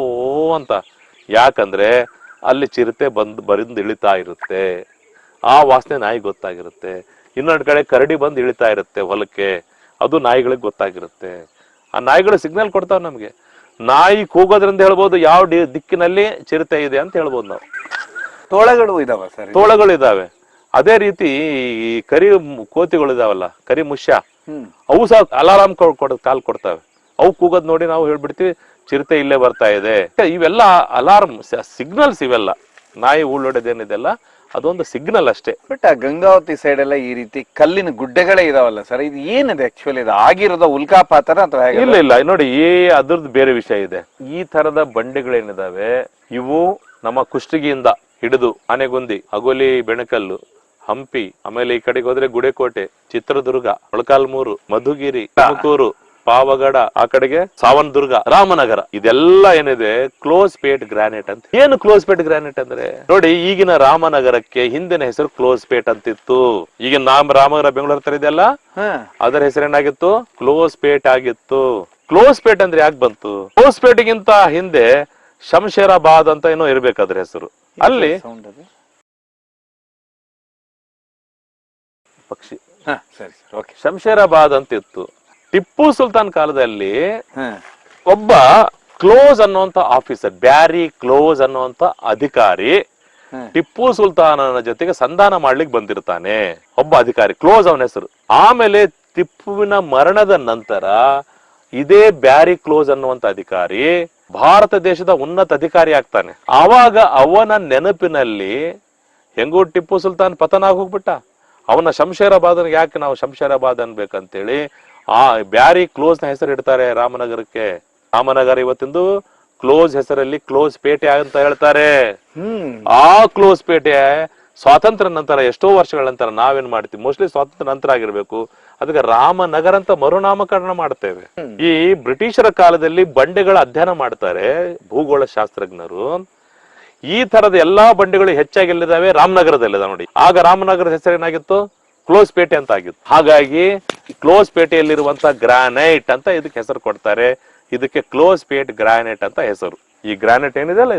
ಅಂತ. ಯಾಕಂದ್ರೆ ಅಲ್ಲಿ ಚಿರತೆ ಬರಿಂದ ಇಳಿತಾ ಇರುತ್ತೆ, ಆ ವಾಸನೆ ನಾಯಿ ಗೊತ್ತಾಗಿರುತ್ತೆ. ಇನ್ನೊಂದ್ ಕಡೆ ಕರಡಿ ಬಂದು ಇಳಿತಾ ಇರುತ್ತೆ ಹೊಲಕ್ಕೆ, ಅದು ನಾಯಿಗಳಿಗೆ ಗೊತ್ತಾಗಿರುತ್ತೆ. ಆ ನಾಯಿಗಳು ಸಿಗ್ನಲ್ ಕೊಡ್ತಾವ ನಮ್ಗೆ. ನಾಯಿ ಕೂಗೋದ್ರಿಂದ ಹೇಳ್ಬೋದು ಯಾವ ದಿಕ್ಕಿನಲ್ಲಿ ಚಿರತೆ ಇದೆ ಅಂತ ಹೇಳ್ಬೋದು ನಾವು. ತೋಳಗಳು ಇದಾವೆ ಸರ್, ತೋಳಗಳು ಇದಾವೆ. ಅದೇ ರೀತಿ ಈ ಕರಿ ಕೋತಿಗಳು ಇದಾವಲ್ಲ, ಕರಿ ಮುಷ್ಯ, ಅವು ಸಹ ಅಲಾರಾಮ್ ಕಾಲ್ ಕೊಡ್ತಾವೆ. ಅವು ಕೂಗೋದ್ ನೋಡಿ ನಾವು ಹೇಳ್ಬಿಡ್ತೀವಿ ಚಿರತೆ ಇಲ್ಲೇ ಬರ್ತಾ ಇದೆ. ಇವೆಲ್ಲ ಅಲಾರ್ಮ್ ಸಿಗ್ನಲ್ಸ್, ಇವೆಲ್ಲ ನಾಯಿ ಉಳ್ಳೊಡೆದೇನಿದೆಲ್ಲ ಅದೊಂದು ಸಿಗ್ನಲ್ ಅಷ್ಟೇ. ಬಟ್ ಆ ಗಂಗಾವತಿ ಸೈಡ್ ಎಲ್ಲ ಈ ರೀತಿ ಕಲ್ಲಿನ ಗುಡ್ಡೆಗಳೇ ಇದಾವಲ್ಲ ಸರ್, ಇದು ಏನಿದೆ ಆಕ್ಚುಲಿ? ಇದು ಆಗಿರೋದ ಉಲ್ಕಾಪಾತನ ಅಥವಾ? ಇಲ್ಲ ನೋಡಿ, ಅದ್ರದ್ದು ಬೇರೆ ವಿಷಯ ಇದೆ. ಈ ತರದ ಬಂಡೆಗಳೇನಿದಾವೆ ಇವು ನಮ್ಮ ಕುಷ್ಟಗಿಯಿಂದ ಹಿಡಿದು ಆನೆಗುಂದಿ, ಅಗೋಲಿ, ಬೆಣಕಲ್ಲು, ಹಂಪಿ, ಆಮೇಲೆ ಈ ಕಡೆಗೆ ಹೋದ್ರೆ ಗುಡೆಕೋಟೆ, ಚಿತ್ರದುರ್ಗ, ಮೊಳಕಾಲ್ಮೂರು, ಮಧುಗಿರಿ, ತುಮಕೂರು, ಪಾವಗಡ, ಆ ಕಡೆಗೆ ಸಾವನದುರ್ಗ, ರಾಮನಗರ, ಇದೆಲ್ಲ ಏನಿದೆ ಕ್ಲೋಸ್ ಪೇಟ್ ಗ್ರಾನೈಟ್ ಅಂತ. ಏನು ಕ್ಲೋಸ್ ಪೇಟ್ ಗ್ರಾನೈಟ್ ಅಂದ್ರೆ ನೋಡಿ, ಈಗಿನ ರಾಮನಗರಕ್ಕೆ ಹಿಂದಿನ ಹೆಸರು ಕ್ಲೋಸ್ ಪೇಟ್ ಅಂತಿತ್ತು. ಈಗಿನ ರಾಮನಗರ ಬೆಂಗಳೂರು ತರ ಇದೆಯಲ್ಲ, ಅದರ ಹೆಸರೇನಾಗಿತ್ತು? ಕ್ಲೋಸ್ ಪೇಟ್ ಆಗಿತ್ತು. ಕ್ಲೋಸ್ ಪೇಟ್ ಅಂದ್ರೆ ಯಾಕೆ ಬಂತು? ಕ್ಲೋಸ್ ಪೇಟ್ಗಿಂತ ಹಿಂದೆ ಶಂಷೇರಾಬಾದ್ ಅಂತ ಏನೋ ಇರ್ಬೇಕಾದ್ರೆ ಹೆಸರು. ಅಲ್ಲಿ ಪಕ್ಷಿ ಶಂಷೇರಾಬಾದ್ ಅಂತ ಇತ್ತು. ಟಿಪ್ಪು ಸುಲ್ತಾನ್ ಕಾಲದಲ್ಲಿ ಒಬ್ಬ ಕ್ಲೋಸ್ ಅನ್ನುವಂತ ಆಫೀಸರ್, ಬ್ಯಾರಿ ಕ್ಲೋಸ್ ಅನ್ನುವಂತ ಅಧಿಕಾರಿ ಟಿಪ್ಪು ಸುಲ್ತಾನನ ಜೊತೆಗೆ ಸಂಧಾನ ಮಾಡ್ಲಿಕ್ಕೆ ಬಂದಿರ್ತಾನೆ. ಒಬ್ಬ ಅಧಿಕಾರಿ, ಕ್ಲೋಸ್ ಅವನ ಹೆಸರು. ಆಮೇಲೆ ಟಿಪ್ಪುವಿನ ಮರಣದ ನಂತರ ಇದೇ ಬ್ಯಾರಿ ಕ್ಲೋಸ್ ಅನ್ನುವಂತ ಅಧಿಕಾರಿ ಭಾರತ ದೇಶದ ಉನ್ನತ ಅಧಿಕಾರಿ ಆಗ್ತಾನೆ. ಆವಾಗ ಅವನ ನೆನಪಿನಲ್ಲಿ ಹೆಂಗೂ ಟಿಪ್ಪು ಸುಲ್ತಾನ್ ಪತನ ಆಗಿ ಹೋಗ್ಬಿಟ್ಟ. ಅವನ ಶಂಷೇರಾಬಾದ್ ಯಾಕೆ ನಾವು ಶಂಷೇರಾಬಾದ್ ಅನ್ಬೇಕಂತೇಳಿ ಆ ಬ್ಯಾರಿ ಕ್ಲೋಸ್ ನ ಹೆಸರು ಇಡ್ತಾರೆ ರಾಮನಗರಕ್ಕೆ. ರಾಮನಗರ ಇವತ್ತಿಂದು ಕ್ಲೋಸ್ ಹೆಸರಲ್ಲಿ ಕ್ಲೋಸ್ ಪೇಟೆ ಅಂತ ಹೇಳ್ತಾರೆ. ಆ ಕ್ಲೋಸ್ ಪೇಟೆ ಸ್ವಾತಂತ್ರ್ಯ ನಂತರ, ಎಷ್ಟೋ ವರ್ಷಗಳ ನಂತರ ನಾವೇನ್ ಮಾಡ್ತೀವಿ, ಮೋಸ್ಟ್ಲಿ ಸ್ವಾತಂತ್ರ್ಯ ನಂತರ ಆಗಿರ್ಬೇಕು, ಅದಕ್ಕೆ ರಾಮನಗರ ಅಂತ ಮರುನಾಮಕರಣ ಮಾಡ್ತೇವೆ. ಈ ಬ್ರಿಟಿಷರ ಕಾಲದಲ್ಲಿ ಬಂಡೆಗಳ ಅಧ್ಯಯನ ಮಾಡ್ತಾರೆ ಭೂಗೋಳ ಶಾಸ್ತ್ರಜ್ಞರು. ಈ ತರದ ಎಲ್ಲಾ ಬಂಡೆಗಳು ಹೆಚ್ಚಾಗಿ ಎಲ್ಲಿದಾವೆ? ರಾಮನಗರದಲ್ಲಿದಾವೆ ನೋಡಿ. ಆಗ ರಾಮನಗರದ ಹೆಸರೇನಾಗಿತ್ತು? ಕ್ಲೋಸ್ ಪೇಟೆ ಅಂತ ಆಗಿತ್ತು. ಹಾಗಾಗಿ ಕ್ಲೋಸ್ ಪೇಟೆಯಲ್ಲಿರುವಂತ ಗ್ರಾನೈಟ್ ಅಂತ ಇದಕ್ಕೆ ಹೆಸರು ಕೊಡ್ತಾರೆ. ಇದಕ್ಕೆ ಕ್ಲೋಸ್ ಪೇಟ್ ಗ್ರಾನೈಟ್ ಅಂತ ಹೆಸರು. ಈ ಗ್ರಾನೈಟ್ ಏನಿದೆ ಅಲ್ಲ,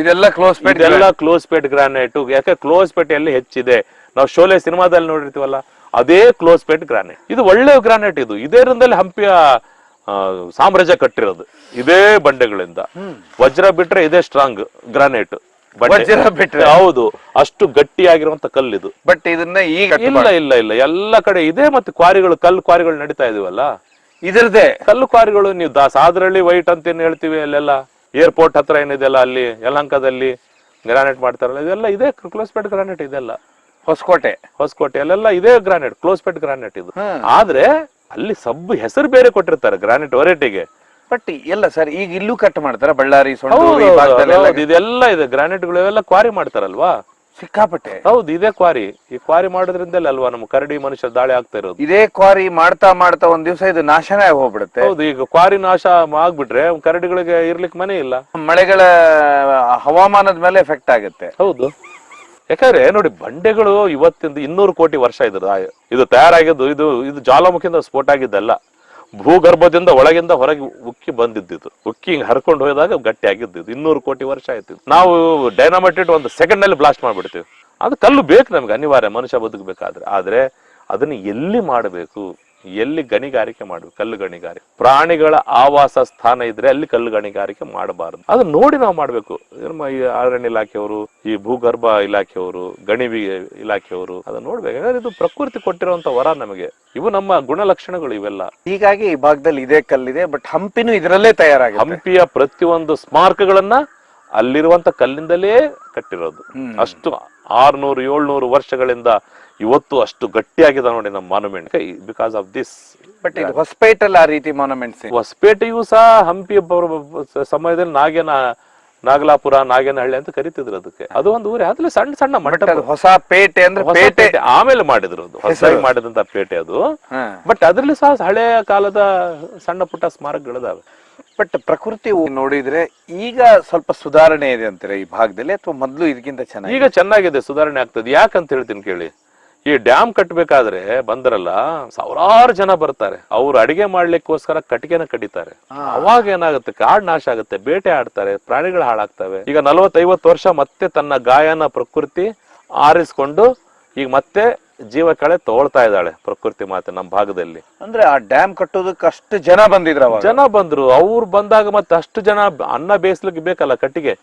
ಇದೆಲ್ಲ ಕ್ಲೋಸ್ ಪೇಟ್ ಗ್ರಾನೈಟ್. ಯಾಕೆ ಕ್ಲೋಸ್ ಪೇಟೆಯಲ್ಲಿ ಹೆಚ್ಚಿದೆ. ನಾವು ಶೋಲೆ ಸಿನಿಮಾದಲ್ಲಿ ನೋಡಿರ್ತೀವಲ್ಲ, ಅದೇ ಕ್ಲೋಸ್ ಪೇಟ್ ಗ್ರಾನೈಟ್. ಇದು ಒಳ್ಳೆ ಗ್ರಾನೈಟ್. ಇದು ಇದೇ ರಿಂದಲ್ಲಿ ಹಂಪಿಯ ಸಾಮ್ರಾಜ್ಯ ಕಟ್ಟಿರೋದು ಇದೇ ಬಂಡೆಗಳಿಂದ. ವಜ್ರ ಬಿಟ್ರೆ ಇದೇ ಸ್ಟ್ರಾಂಗ್ ಗ್ರಾನೈಟ್. ಹೌದು, ಅಷ್ಟು ಗಟ್ಟಿಯಾಗಿರುವಂತ ಕಲ್ಲಿದು. ಬಟ್ ಇದನ್ನ ಈಗ ಇಲ್ಲ ಎಲ್ಲ ಕಡೆ ಇದೆ. ಮತ್ತೆ ಕ್ವಾರಿಗಳು, ಕಲ್ಲು ಕ್ವಾರಿಗಳು ನಡೀತಾ ಇದೀವಲ್ಲ, ಇದರದೇ ಕಲ್ಲು ಕ್ವಾರಿಗಳು. ನೀವು ಸಾದ್ರಳ್ಳಿ ವೈಟ್ ಅಂತ ಏನ್ ಹೇಳ್ತೀವಿ, ಅಲ್ಲೆಲ್ಲ ಏರ್ಪೋರ್ಟ್ ಹತ್ರ ಏನಿದೆಲ್ಲ, ಅಲ್ಲಿ ಯಲಹಂಕದಲ್ಲಿ ಗ್ರಾನೈಟ್ ಮಾಡ್ತಾರಲ್ಲ, ಇದೆಲ್ಲ ಇದೇ ಕ್ಲೋಸ್ ಪೇಟ್ ಗ್ರಾನೈಟ್. ಇದೆಲ್ಲ ಹೊಸಕೋಟೆ ಅಲ್ಲೆಲ್ಲ ಇದೇ ಗ್ರಾನೈಟ್, ಕ್ಲೋಸ್ ಪೇಟ್ ಗ್ರಾನೈಟ್ ಇದು. ಆದ್ರೆ ಅಲ್ಲಿ ಹೆಸರು ಬೇರೆ ಕೊಟ್ಟಿರ್ತಾರೆ ಗ್ರಾನೈಟ್ ವೆರೈಟಿಗೆ. ಬಟ್ ಎಲ್ಲ ಸರ್ ಈಗ ಇಲ್ಲೂ ಕಟ್ ಮಾಡ್ತಾರ, ಬಳ್ಳಾರಿ, ಇದೆಲ್ಲ ಇದೆ ಗ್ರಾನೈಟ್ಗಳು. ಇವೆಲ್ಲ ಕ್ವಾರಿ ಮಾಡ್ತಾರಲ್ವಾ ಸಿಕ್ಕಾಪಟ್ಟೆ. ಹೌದು, ಇದೇ ಕ್ವಾರಿ. ಈ ಕ್ವಾರಿ ಮಾಡೋದ್ರಿಂದಲೇ ಅಲ್ವಾ ನಮ್ಮ ಕರಡಿ ಮನುಷ್ಯ ದಾಳಿ ಆಗ್ತಾ ಇರೋದು. ಇದೇ ಕ್ವಾರಿ ಮಾಡ್ತಾ ಒಂದ್ ದಿವಸ ಇದು ನಾಶನೇ ಆಗಿ ಹೋಗ್ಬಿಡುತ್ತೆ. ಹೌದು, ಈಗ ಕ್ವಾರಿ ನಾಶ ಆಗ್ಬಿಟ್ರೆ ಕರಡಿಗಳಿಗೆ ಇರ್ಲಿಕ್ಕೆ ಮನೆ ಇಲ್ಲ. ಮಳೆಗಳ ಹವಾಮಾನದ ಮೇಲೆ ಎಫೆಕ್ಟ್ ಆಗುತ್ತೆ. ಹೌದು, ಯಾಕಂದ್ರೆ ನೋಡಿ, ಬಂಡೆಗಳು ಇವತ್ತಿಂದ 200 ಕೋಟಿ ವರ್ಷ ಇದು ತಯಾರಾಗಿದ್ದು. ಇದು ಜ್ವಾಲಾಮುಖಿಯಿಂದ ಸ್ಫೋಟ ಆಗಿದ್ದಲ್ಲ, ಭೂಗರ್ಭದಿಂದ ಒಳಗಿಂದ ಹೊರಗೆ ಉಕ್ಕಿ ಬಂದಿದ್ದು. ಉಕ್ಕಿ ಹಿಂಗ್ ಹರ್ಕೊಂಡು ಹೋದಾಗ ಗಟ್ಟಿ ಆಗಿದ್ದು. 200 ಕೋಟಿ ವರ್ಷ ಆಯ್ತು. ನಾವು ಡೈನಾಮೈಟ್ ಒಂದು ಸೆಕೆಂಡ್ ನಲ್ಲಿ ಬ್ಲಾಸ್ಟ್ ಮಾಡ್ಬಿಡ್ತೀವಿ. ಅದು ಕಲ್ಲು ಬೇಕು ನಮ್ಗೆ, ಅನಿವಾರ್ಯ, ಮನುಷ್ಯ ಬದುಕಬೇಕಾದ್ರೆ. ಆದ್ರೆ ಅದನ್ನ ಎಲ್ಲಿ ಮಾಡಬೇಕು, ಎಲ್ಲಿ ಗಣಿಗಾರಿಕೆ ಮಾಡಬೇಕು, ಕಲ್ಲು ಗಣಿಗಾರಿಕೆ. ಪ್ರಾಣಿಗಳ ಆವಾಸ ಸ್ಥಾನ ಇದ್ರೆ ಅಲ್ಲಿ ಕಲ್ಲು ಗಣಿಗಾರಿಕೆ ಮಾಡಬಾರದು. ಅದನ್ನ ನೋಡಿ ನಾವು ಮಾಡ್ಬೇಕು. ಈ ಅರಣ್ಯ ಇಲಾಖೆಯವರು, ಈ ಭೂಗರ್ಭ ಇಲಾಖೆಯವರು, ಗಣಿ ಇಲಾಖೆಯವರು ಅದನ್ನ ನೋಡ್ಬೇಕು. ಯಾಕಂದ್ರೆ ಇದು ಪ್ರಕೃತಿ ಕೊಟ್ಟಿರುವಂತ ವರ ನಮಗೆ. ಇವು ನಮ್ಮ ಗುಣಲಕ್ಷಣಗಳು ಇವೆಲ್ಲ. ಹೀಗಾಗಿ ಈ ಭಾಗದಲ್ಲಿ ಇದೇ ಕಲ್ಲಿದೆ, ಬಟ್ ಹಂಪಿನೂ ಇದರಲ್ಲೇ ತಯಾರಾಗಿದೆ. ಹಂಪಿಯ ಪ್ರತಿಯೊಂದು ಸ್ಮಾರಕಗಳನ್ನ ಅಲ್ಲಿರುವಂತ ಕಲ್ಲಿಂದಲೇ ಕಟ್ಟಿರೋದು. ಅಷ್ಟು 600-700 ವರ್ಷಗಳಿಂದ ಇವತ್ತು ಅಷ್ಟು ಗಟ್ಟಿಯಾಗಿದೆ ನೋಡಿ ನಮ್ಮ monument, because of this. But ಇದು ಹೊಸಪೇಟೆಲ್ಲ ಆ ರೀತಿ ಮಾನ್ಯುಮೆಂಟ್ಸ್. ಹೊಸಪೇಟೆಯೂ ಸಹ ಹಂಪಿ ಸಮಯದಲ್ಲಿ ನಾಗಲಾಪುರ, ನಾಗೇನಹಳ್ಳಿ ಅಂತ ಕರಿತಿದ್ರು ಅದಕ್ಕೆ. ಅದು ಒಂದು ಊರೇ, ಅದ್ರಲ್ಲಿ ಸಣ್ಣ ಸಣ್ಣ ಮಟ್ಟ. ಹೊಸ ಪೇಟೆ ಅಂದ್ರೆ ಪೇಟೆ ಆಮೇಲೆ ಮಾಡಿದ್ರು, ಅದು ಹೊಸದಾಗಿ ಮಾಡಿದಂತ ಪೇಟೆ ಅದು. ಬಟ್ ಅದ್ರಲ್ಲಿ ಸಹ ಹಳೆಯ ಕಾಲದ ಸಣ್ಣ ಪುಟ್ಟ ಸ್ಮಾರಕಗಳಿದಾವೆ. ಬಟ್ ಪ್ರಕೃತಿ ನೋಡಿದ್ರೆ ಈಗ ಸ್ವಲ್ಪ ಸುಧಾರಣೆ ಇದೆ ಅಂತಾರೆ ಈ ಭಾಗದಲ್ಲಿ, ಅಥವಾ ಮೊದ್ಲು ಇದಕ್ಕಿಂತ ಚೆನ್ನಾಗಿ? ಈಗ ಚೆನ್ನಾಗಿದೆ, ಸುಧಾರಣೆ ಆಗ್ತದೆ. ಯಾಕಂತ ಹೇಳ್ತೀನಿ ಕೇಳಿ. ಈ ಡ್ಯಾಮ್ ಕಟ್ಟಬೇಕಾದ್ರೆ ಬಂದ್ರಲ್ಲ, ಸಾವಿರಾರು ಜನ ಬರ್ತಾರೆ. ಅವ್ರು ಅಡಿಗೆ ಮಾಡ್ಲಿಕ್ಕೋಸ್ಕರ ಕಟ್ಟಿಗೆನ ಕಡಿತಾರೆ. ಅವಾಗ ಏನಾಗುತ್ತೆ, ಕಾಡ್ ನಾಶ ಆಗುತ್ತೆ, ಬೇಟೆ ಆಡ್ತಾರೆ, ಪ್ರಾಣಿಗಳು ಹಾಳಾಗ್ತವೆ. ಈಗ 40-50 ವರ್ಷ ಮತ್ತೆ ತನ್ನ ಗಾಯನ ಪ್ರಕೃತಿ ಆರಿಸ್ಕೊಂಡು ಈಗ ಮತ್ತೆ ಜೀವ ಕಳೆ ತಗೊಳ್ತಾ ಇದ್ದಾಳೆ ಪ್ರಕೃತಿ ಮಾತೆ ನಮ್ಮ ಭಾಗದಲ್ಲಿ. ಅಂದ್ರೆ ಆ ಡ್ಯಾಮ್ ಕಟ್ಟೋದಕ್ಕೆ ಅಷ್ಟು ಜನ ಬಂದಿದ್ರು, ಜನ ಬಂದ್ರು. ಅವ್ರು ಬಂದಾಗ ಮತ್ತೆ ಅಷ್ಟು ಜನ ಅನ್ನ ಬೇಯಿಸ್ಲಿಕ್ಕೆ ಬೇಕಲ್ಲ ಕಟ್ಟಿಗೆ.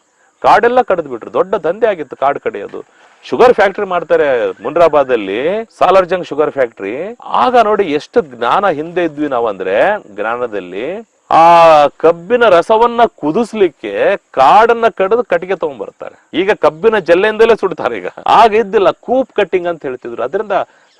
ಕಾಡೆಲ್ಲ ಕಡಿದ್ ಬಿಟ್ರು. ದೊಡ್ಡ ದಂಧೆ ಆಗಿತ್ತು ಕಾಡು ಕಡಿಯೋದು. ಶುಗರ್ ಫ್ಯಾಕ್ಟ್ರಿ ಮಾಡ್ತಾರೆ ಮುನ್ರಾಬಾದಲ್ಲಿ, ಸಾಲಾರ್ಜಂಗ್ ಶುಗರ್ ಫ್ಯಾಕ್ಟ್ರಿ. ಆಗ ನೋಡಿ ಎಷ್ಟು ಜ್ಞಾನ ಹಿಂದೆ ಇದ್ವಿ ನಾವಂದ್ರೆ, ಜ್ಞಾನದಲ್ಲಿ ಆ ಕಬ್ಬಿನ ರಸವನ್ನ ಕುದಿಸ್ಲಿಕ್ಕೆ ಕಾಡನ್ನ ಕಡಿದು ಕಟ್ಟಿಗೆ ತಗೊಂಡ್ಬರ್ತಾರೆ. ಈಗ ಕಬ್ಬಿನ ಜಲ್ಲೆಯಿಂದಲೇ ಸುಡ್ತಾರೆ. ಈಗ ಆಗ ಇದ್ದಿಲ್ಲ, ಕೂಪ್ ಕಟ್ಟಿಂಗ್ ಅಂತ ಹೇಳ್ತಿದ್ರು. ಅದರಿಂದ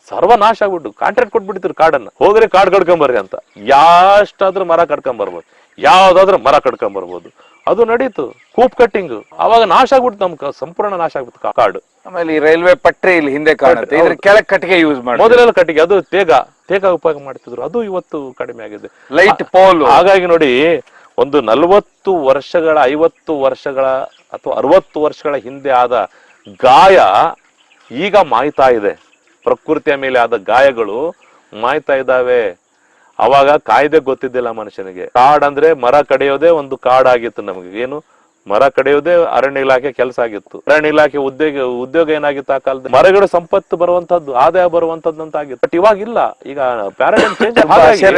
ಸರ್ವನಾಶ ಆಗ್ಬಿಟ್ಟು ಕಾಂಟ್ರಾಕ್ಟ್ ಕೊಟ್ಬಿಡ್ತಿದ್ರು ಕಾಡನ್ನ. ಹೋಗ್ರಿ ಕಾಡ್ ಕಡ್ಕೊಂಬರ್ರಿ ಅಂತ. ಯಾಷ್ಟಾದ್ರೂ ಮರ ಕಡ್ಕೊಂಬರ್ಬೋದು, ಯಾವ್ದಾದ್ರೂ ಮರ ಕಡ್ಕೊಂಬರ್ಬೋದು. ಅದು ನಡೀತು, ಕೂಪ್ ಕಟ್ಟಿಂಗ್. ಅವಾಗ ನಾಶ ಆಗ್ಬಿಡ್ತು, ನಮ್ಗೆ ಸಂಪೂರ್ಣ ನಾಶ ಆಗ್ಬಿಡ್ತು ಕಾಡು. ಆಮೇಲೆ ಈ ರೈಲ್ವೆ ಪಟ್ರಿ ಇಲ್ಲಿ ಹಿಂದೆ ಕಾಣುತ್ತೆ, ಇದ್ರ ಕೆಳಗೆ ಕಟ್ಟಿಗೆ ಯೂಸ್ ಮಾಡಿ. ಮೊದಲೆಲ್ಲ ಕಟ್ಟಿಗೆ, ಅದು ತೇಗ ಉಪಯೋಗ ಮಾಡ್ತಿದ್ರು. ಅದು ಇವತ್ತು ಕಡಿಮೆ ಆಗಿದೆ. Light pole. ಹಾಗಾಗಿ ನೋಡಿ, ಒಂದು 40 ವರ್ಷಗಳ 50 ವರ್ಷಗಳ ಅಥವಾ 60 ವರ್ಷಗಳ ಹಿಂದೆ ಆದ ಗಾಯ ಈಗ ಮಾಯ್ತಾ ಇದೆ. ಪ್ರಕೃತಿಯ ಮೇಲೆ ಆದ ಗಾಯಗಳು ಮಾಯ್ತಾ ಇದ್ದಾವೆ. ಅವಾಗ ಕಾಯ್ದೆ ಗೊತ್ತಿದ್ದಿಲ್ಲ ಮನುಷ್ಯನಿಗೆ. ಕಾಡಂದ್ರೆ ಮರ ಕಡಿಯೋದೇ ಒಂದು ಕಾಡಾಗಿತ್ತು ನಮಗೆ. ಏನು, ಮರ ಕಡಿಯೋದೇ ಅರಣ್ಯ ಇಲಾಖೆ ಕೆಲಸ ಆಗಿತ್ತು. ಅರಣ್ಯ ಇಲಾಖೆ ಉದ್ಯೋಗ ಏನಾಗಿತ್ತು ಆ ಕಾಲದಲ್ಲಿ, ಮರಗಳ ಸಂಪತ್ತು ಬರುವಂತದ್ದು, ಆದಾಯ ಬರುವಂತದ್ದು ಅಂತ ಆಗಿತ್ತು. ಬಟ್ ಇವಾಗ ಇಲ್ಲ. ಈಗ ಪ್ಯಾರಾಡೈಮ್ ಚೇಂಜ್.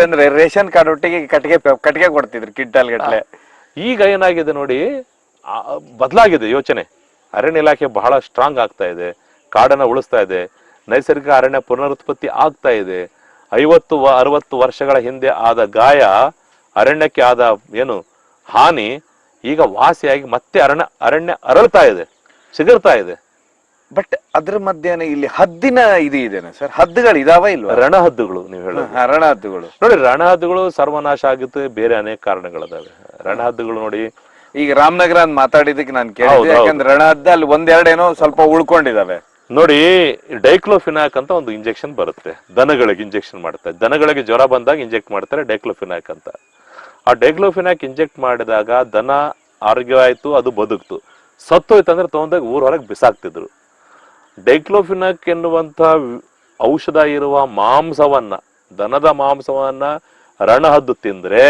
ಅಂದ್ರೆ ರೇಷನ್ ಕಾರ್ಡ್ ಒಟ್ಟಿಗೆ ಕಟ್ಟಿಗೆ ಕೊಡ್ತಿದ್ರು ಕಿಂಟಲ್ ಗಟ್ಲೆ. ಈಗ ಏನಾಗಿದೆ ನೋಡಿ, ಬದಲಾಗಿದೆ ಯೋಚನೆ. ಅರಣ್ಯ ಇಲಾಖೆ ಬಹಳ ಸ್ಟ್ರಾಂಗ್ ಆಗ್ತಾ ಇದೆ, ಕಾಡನ್ನ ಉಳಿಸ್ತಾ ಇದೆ, ನೈಸರ್ಗಿಕ ಅರಣ್ಯ ಪುನರುತ್ಪತ್ತಿ ಆಗ್ತಾ ಇದೆ. 50-60 ವರ್ಷಗಳ ಹಿಂದೆ ಆದ ಗಾಯ, ಅರಣ್ಯಕ್ಕೆ ಆದ ಏನು ಹಾನಿ ಈಗ ವಾಸಿಯಾಗಿ ಮತ್ತೆ ಅರಣ್ಯ ಅರಳ್ತಾ ಇದೆ, ಚಿಗುರ್ತಾ ಇದೆ. ಬಟ್ ಅದ್ರ ಮಧ್ಯಾಹ್ನ ಇಲ್ಲಿ ಹದ್ದಿನ ಇದೇನಾ ಸರ್? ಹದ್ದುಗಳು ಇದಾವ ಇಲ್ವಾ? ರಣಹದ್ದುಗಳು ನೀವು ಹೇಳೋದು. ರಣಹದ್ದುಗಳು ನೋಡಿ, ರಣಹದ್ದುಗಳು ಸರ್ವನಾಶ ಆಗುತ್ತೆ. ಬೇರೆ ಅನೇಕ ಕಾರಣಗಳಿದಾವೆ. ರಣಹದ್ದುಗಳು ನೋಡಿ, ಈಗ ರಾಮನಗರ ಅಂತ ಮಾತಾಡಿದಕ್ಕೆ ನಾನು ಕೇಳಿದೆ. ಯಾಕಂದ್ರೆ ರಣಹದ್ದ ಅಲ್ಲಿ ಒಂದೆರಡೇನೋ ಸ್ವಲ್ಪ ಉಳ್ಕೊಂಡಿದಾವೆ. ನೋಡಿ, ಡೈಕ್ಲೋಫಿನಾಕ್ ಅಂತ ಒಂದು ಇಂಜೆಕ್ಷನ್ ಬರುತ್ತೆ, ದನಗಳಿಗೆ ಇಂಜೆಕ್ಷನ್ ಮಾಡ್ತಾರೆ. ದನಗಳಿಗೆ ಜ್ವರ ಬಂದಾಗ ಇಂಜೆಕ್ಟ್ ಮಾಡ್ತಾರೆ ಡೈಕ್ಲೋಫಿನಾಕ್ ಅಂತ. ಆ ಡೈಕ್ಲೋಫಿನಾಕ್ ಇಂಜೆಕ್ಟ್ ಮಾಡಿದಾಗ ದನ ಆರೋಗ್ಯವಾಯ್ತು, ಅದು ಬದುಕ್ತು. ಸತ್ತೋಯ್ತಂದ್ರೆ ತಗೊಂಡಾಗ ಊರ ಹೊರಗೆ ಬಿಸಾಕ್ತಿದ್ರು. ಡೈಕ್ಲೋಫಿನಾಕ್ ಎನ್ನುವಂತ ಔಷಧ ಇರುವ ಮಾಂಸವನ್ನ, ದನದ ಮಾಂಸವನ್ನ ರಣಹದ್ದು ತಿಂದ್ರೆ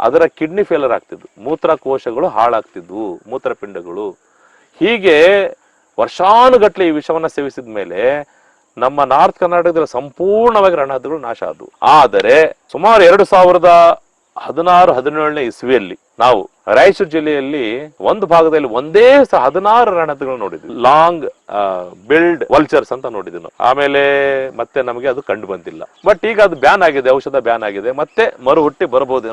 ಅದರ ಕಿಡ್ನಿ ಫೇಲರ್ ಆಗ್ತಿದ್ವು, ಮೂತ್ರಕೋಶಗಳು ಹಾಳಾಗ್ತಿದ್ವು, ಮೂತ್ರಪಿಂಡಗಳು. ಹೀಗೆ ವರ್ಷಾನುಗಟ್ಲೆ ಈ ವಿಷವನ್ನ ಸೇವಿಸಿದ ಮೇಲೆ ನಮ್ಮ ನಾರ್ತ್ ಕರ್ನಾಟಕದಲ್ಲಿ ಸಂಪೂರ್ಣವಾಗಿ ರಣಹದ್ದುಗಳು ನಾಶ ಆದವು. ಆದರೆ ಸುಮಾರು 2016-17 ಇಸ್ವಿಯಲ್ಲಿ ನಾವು ರಾಯಚೂರು ಜಿಲ್ಲೆಯಲ್ಲಿ ಒಂದು ಭಾಗದಲ್ಲಿ ಒಂದೇ 16 ರಣಹದ್ದುಗಳು ನೋಡಿದ್ವಿ. ಲಾಂಗ್ ಬಿಲ್ಡ್ ವಲ್ಚರ್ಸ್ ಅಂತ ನೋಡಿದ್ವಿ ನಾವು. ಆಮೇಲೆ ಮತ್ತೆ ನಮಗೆ ಅದು ಕಂಡು ಬಂದಿಲ್ಲ. ಬಟ್ ಈಗ ಅದು ಬ್ಯಾನ್ ಆಗಿದೆ, ಔಷಧ ಬ್ಯಾನ್ ಆಗಿದೆ, ಮತ್ತೆ ಮರು ಹುಟ್ಟಿ ಬರಬಹುದು.